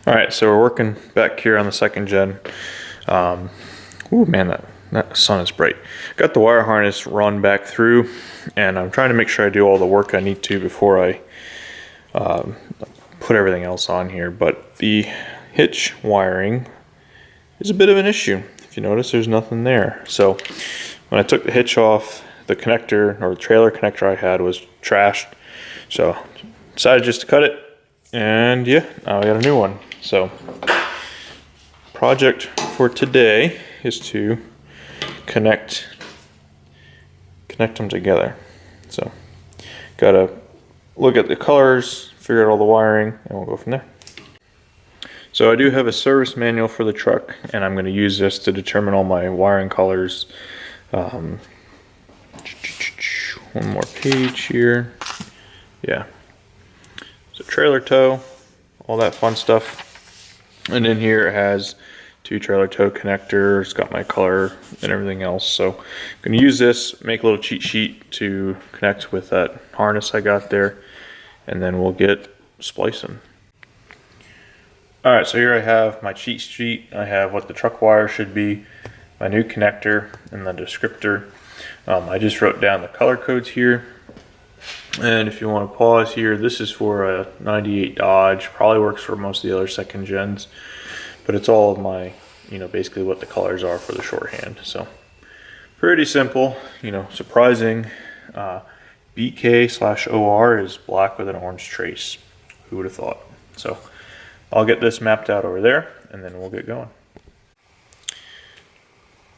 All right, so we're working back here on the second gen. Ooh, man, that sun is bright. Got the wire harness run back through, and I'm trying to make sure I do all the work I need to before I put everything else on here. But the hitch wiring is a bit of an issue. If you notice, there's nothing there. So when I took the hitch off, the connector, or the trailer connector I had, was trashed. So decided just to cut it, and yeah, now I got a new one. So project for today is to connect them together. So gotta look at the colors, figure out all the wiring, and we'll go from there. So I do have a service manual for the truck, and I'm going to use this to determine all my wiring colors. One more page here. Yeah. So trailer tow, all that fun stuff. And in here it has 2 trailer tow connectors, got my color and everything else. So I'm going to use this, make a little cheat sheet to connect with that harness I got there, and then we'll get splicing. Alright, so here I have my cheat sheet. I have what the truck wire should be, my new connector, and the descriptor. I just wrote down the color codes here. And if you want to pause here, this is for a 98 Dodge. Probably works for most of the other second gens, but it's all of my, basically what the colors are for the shorthand. So pretty simple, surprising. BK/OR is black with an orange trace. Who would have thought? So I'll get this mapped out over there, and then we'll get going.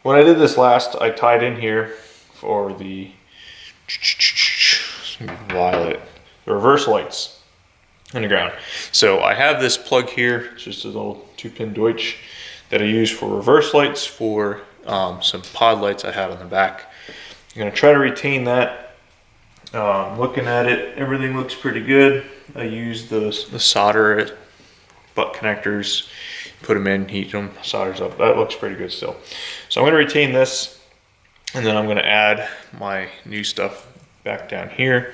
When I did this last, I tied in here for the violet, the reverse lights in the ground. So I have this plug here, it's just a little 2-pin Deutsch that I use for reverse lights for some pod lights I had on the back. I'm going to try to retain that. Looking at it, everything looks pretty good. I used the solder butt connectors, put them in, heat them, solders up. That looks pretty good still. So I'm going to retain this, and then I'm going to add my new stuff back down here.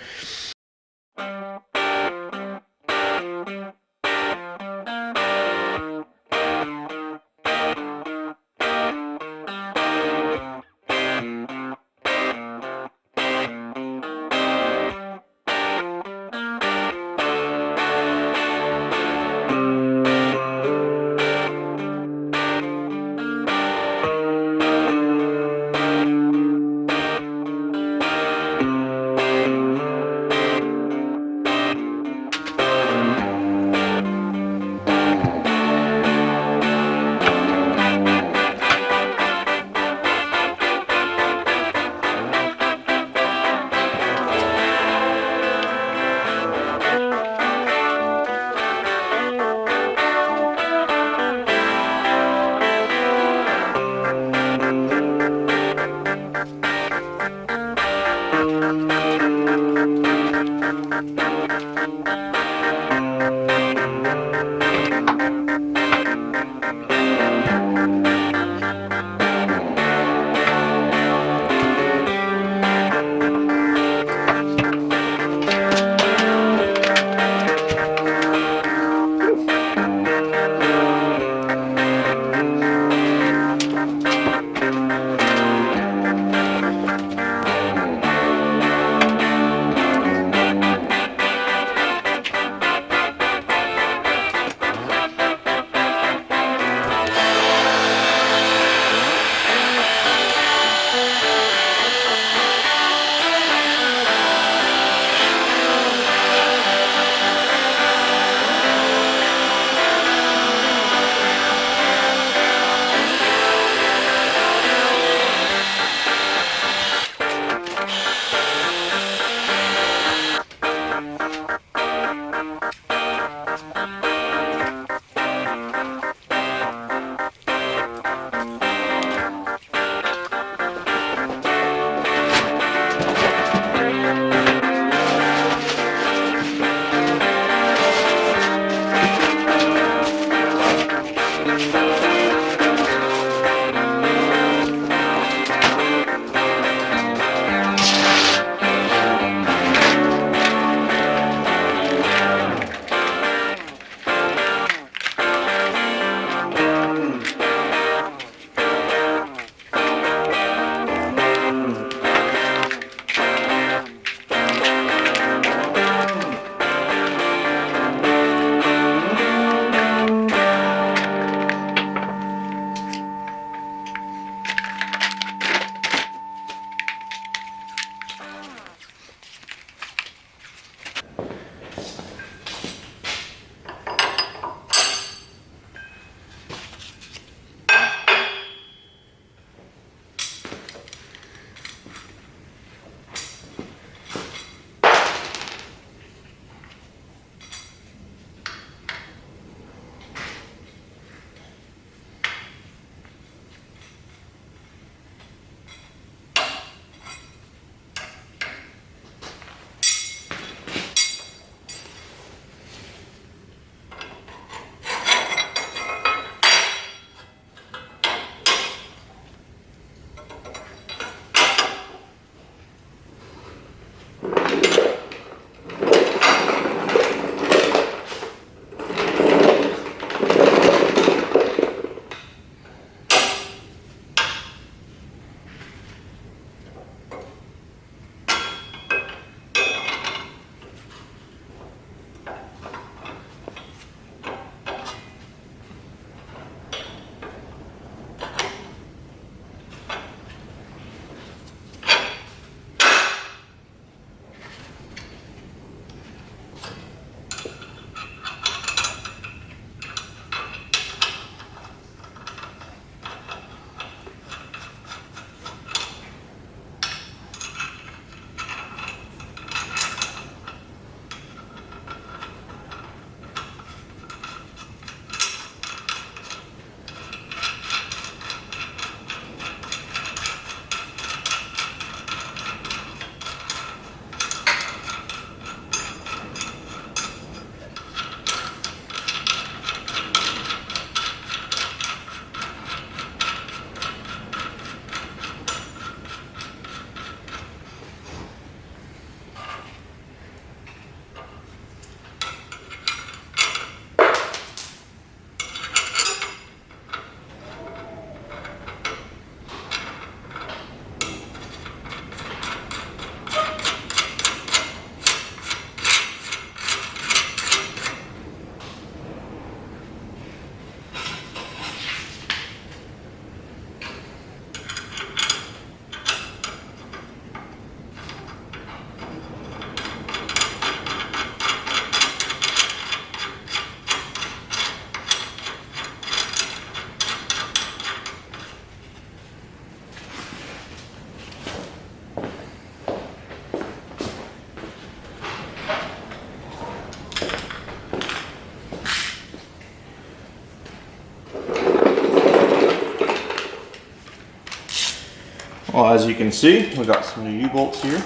Well, as you can see, we got some new U-bolts here.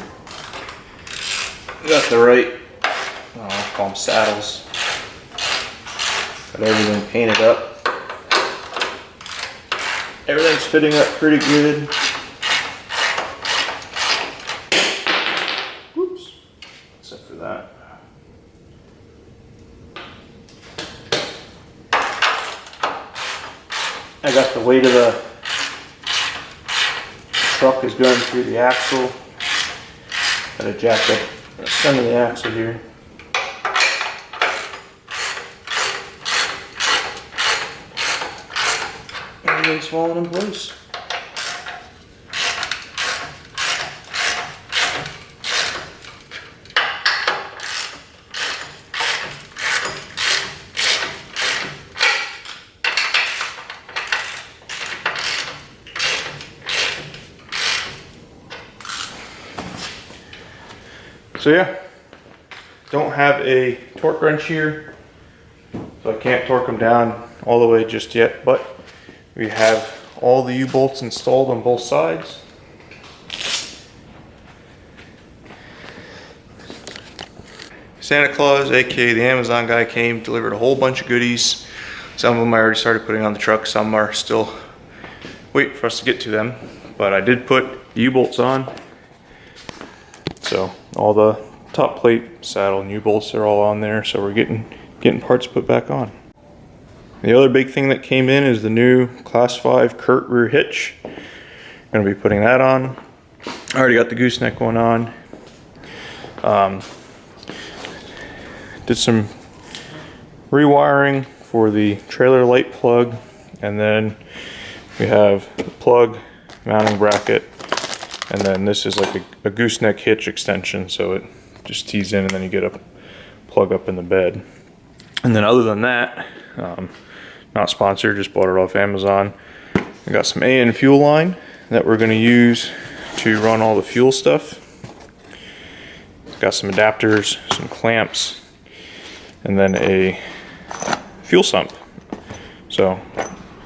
We got the right, I'll call them saddles. Got everything painted up. Everything's fitting up pretty good. Whoops, except for that. I got the weight of the truck is going through the axle. Got a jack up the center of the axle here. Everything's falling in place. So yeah, don't have a torque wrench here, so I can't torque them down all the way just yet, but we have all the U-bolts installed on both sides. Santa Claus, aka the Amazon guy, came, delivered a whole bunch of goodies. Some of them I already started putting on the truck, some are still waiting for us to get to them, but I did put U-bolts on. So all the top plate, saddle, and U-bolts are all on there, so we're getting parts put back on. The other big thing that came in is the new Class 5 Curt rear hitch. Gonna be putting that on. I already got the gooseneck one on. Did some rewiring for the trailer light plug, and then we have the plug, mounting bracket, and then this is like a gooseneck hitch extension, so it just tees in and then you get a plug up in the bed. And then other than that, not sponsored, just bought it off Amazon. We got some AN fuel line that we're gonna use to run all the fuel stuff. Got some adapters, some clamps, and then a fuel sump. So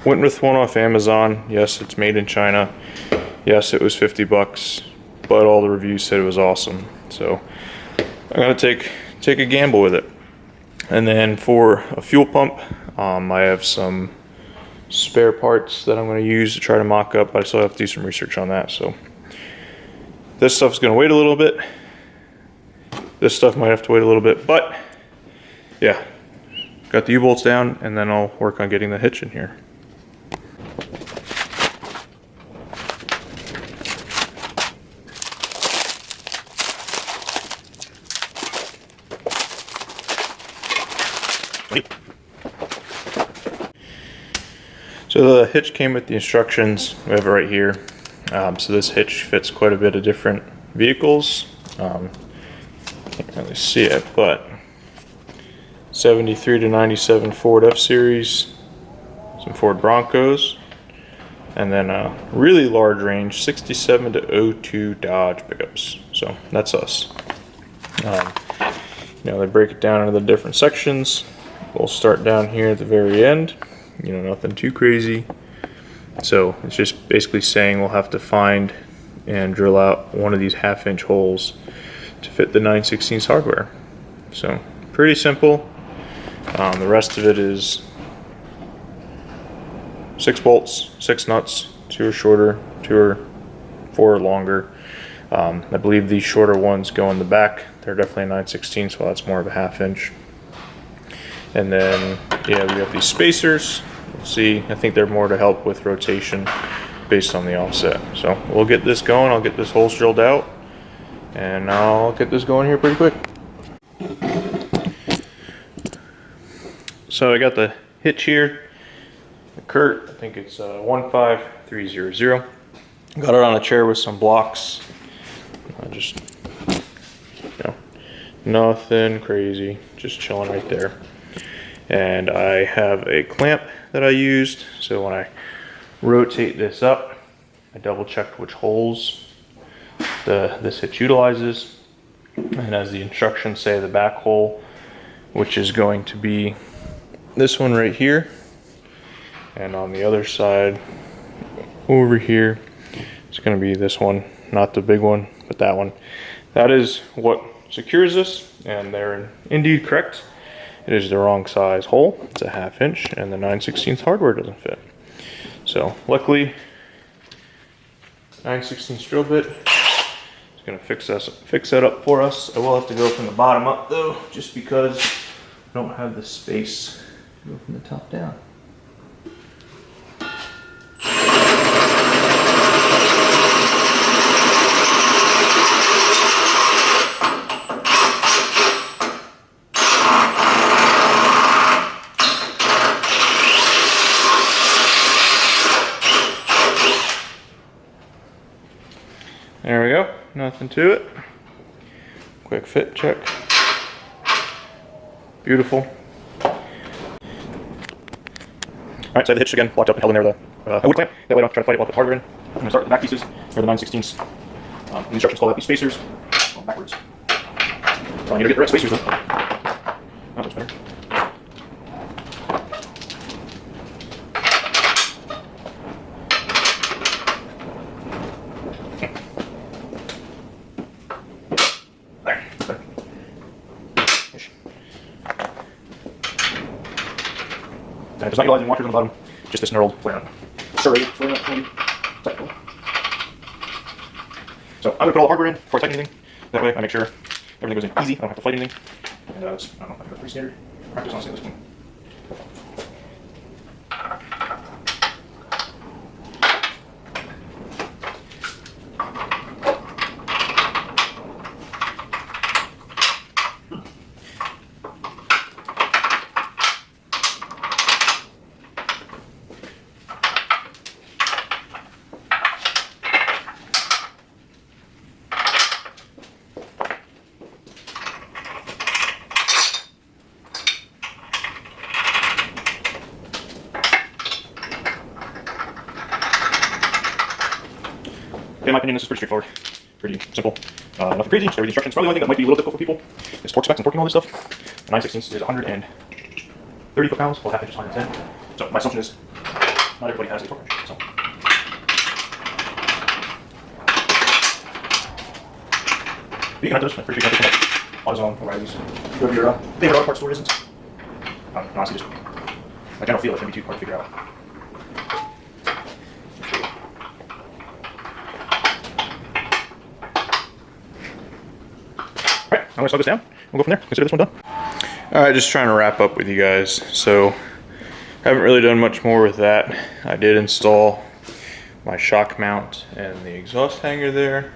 went with one off Amazon. Yes, it's made in China. Yes, it was 50 bucks, but all the reviews said it was awesome. So I'm gonna take a gamble with it. And then for a fuel pump, I have some spare parts that I'm gonna use to try to mock up. I still have to do some research on that. So this stuff's gonna wait a little bit. This stuff might have to wait a little bit, but yeah, got the U-bolts down, and then I'll work on getting the hitch in here. So the hitch came with the instructions. We have it right here. So this hitch fits quite a bit of different vehicles. Can't really see it, but 73 to 97 Ford F-Series, some Ford Broncos, and then a really large range 67 to 02 Dodge pickups. So that's us. They break it down into the different sections. We'll start down here at the very end. Nothing too crazy. So it's just basically saying we'll have to find and drill out one of these 1/2-inch holes to fit the 9/16 hardware. So pretty simple. The rest of it is 6 bolts, 6 nuts, 2 are shorter, 4 are longer. I believe these shorter ones go in the back. They're definitely a 9/16, so that's more of a 1/2-inch. And then, yeah, we got these spacers. We'll see, I think they're more to help with rotation based on the offset. So we'll get this going. I'll get this holes drilled out, and I'll get this going here pretty quick. So I got the hitch here, the Curt, I think it's 15300. Got it on a chair with some blocks. Just, nothing crazy, just chilling right there. And I have a clamp that I used, so when I rotate this up, I double checked which holes this hitch utilizes. And as the instructions say, the back hole, which is going to be this one right here, and on the other side over here is It's going to be this one, not the big one, but that one. That is what secures this, and they're indeed correct. It is the wrong size hole. It's a 1/2 inch, and the 9/16 hardware doesn't fit. So luckily, 9/16 drill bit is going to fix that up for us. I will have to go from the bottom up though, just because I don't have the space to go from the top down. There we go, nothing to it. Quick fit check. Beautiful. Alright, so I have the hitch again, locked up and held in there with a wood clamp. That way I don't have to try to fight it while I put hardware in. I'm going to start with the back pieces. They're the 9/16. The instructions call out these spacers. Going backwards. So I need to get the right spacers though. That looks better. And it does not utilize any washers on the bottom, just this knurled flare nut. Sorry, flare nut, technical. So I'm going to put all the hardware in before I tighten anything. That way I make sure everything goes in easy, I don't have to fight anything. And it's, I don't know, I think that's pretty standard practice honestly at this point. In my opinion, this is pretty straightforward, pretty simple, nothing crazy. Just read the instructions. Probably the only thing that might be a little difficult for people is torque specs and torquing all this stuff. The 9/16 is 130 foot-pounds, well, 1/2 inch is 110. So my assumption is not everybody has a torque wrench. So. You can have those. I'm pretty sure you can have AutoZone or Riley's. Whoever your favorite auto parts store isn't. Honestly, just my general feel it shouldn't be too hard to figure out. I'm gonna slow this down. We'll go from there. Consider this one done. All right, just trying to wrap up with you guys. So, haven't really done much more with that. I did install my shock mount and the exhaust hanger there,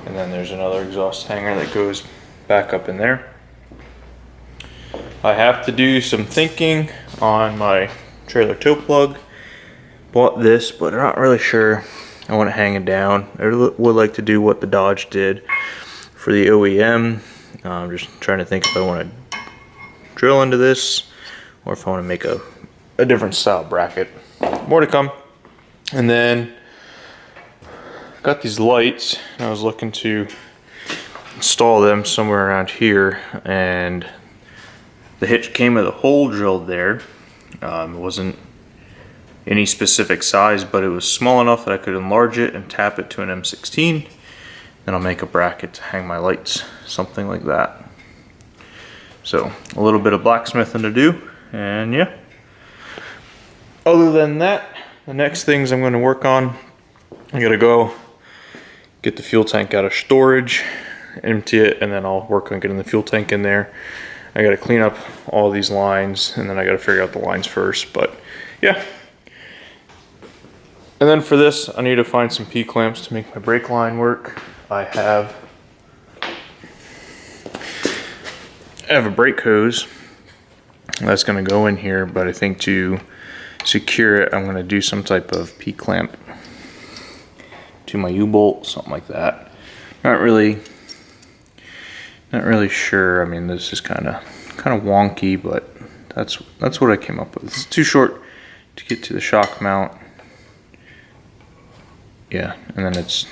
and then there's another exhaust hanger that goes back up in there. I have to do some thinking on my trailer toe plug. Bought this, but I'm not really sure I want to hang it down. I would like to do what the Dodge did for the OEM. I'm just trying to think if I want to drill into this or if I want to make a different style bracket. More to come. And then got these lights, and I was looking to install them somewhere around here, and the hitch came with a hole drilled there. It wasn't any specific size, but it was small enough that I could enlarge it and tap it to an M16. Then I'll make a bracket to hang my lights, something like that. So a little bit of blacksmithing to do, and yeah. Other than that, the next things I'm going to work on, I gotta go get the fuel tank out of storage, empty it, and then I'll work on getting the fuel tank in there. I gotta clean up all these lines, and then I gotta figure out the lines first, but yeah. And then for this, I need to find some P-clamps to make my brake line work. I have a brake hose that's going to go in here, but I think to secure it, I'm going to do some type of P-clamp to my U-bolt, something like that. Not really sure. I mean, this is kind of wonky, but that's what I came up with. It's too short to get to the shock mount. Yeah, and then it's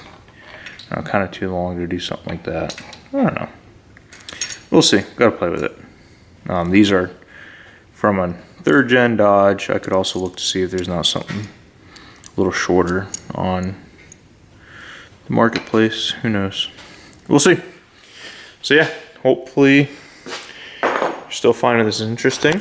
kind of too long to do something like that. I don't know. We'll see. Gotta play with it. These are from a 3rd gen Dodge. I could also look to see if there's not something a little shorter on marketplace, who knows? We'll see. So yeah, hopefully you're still finding this interesting.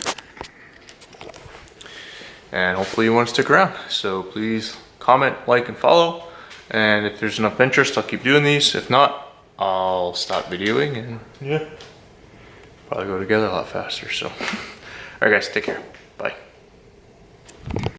And hopefully you want to stick around. So please comment, like, and follow. And if there's enough interest, I'll keep doing these. If not, I'll stop videoing and yeah, probably go together a lot faster. So, all right guys, take care. Bye.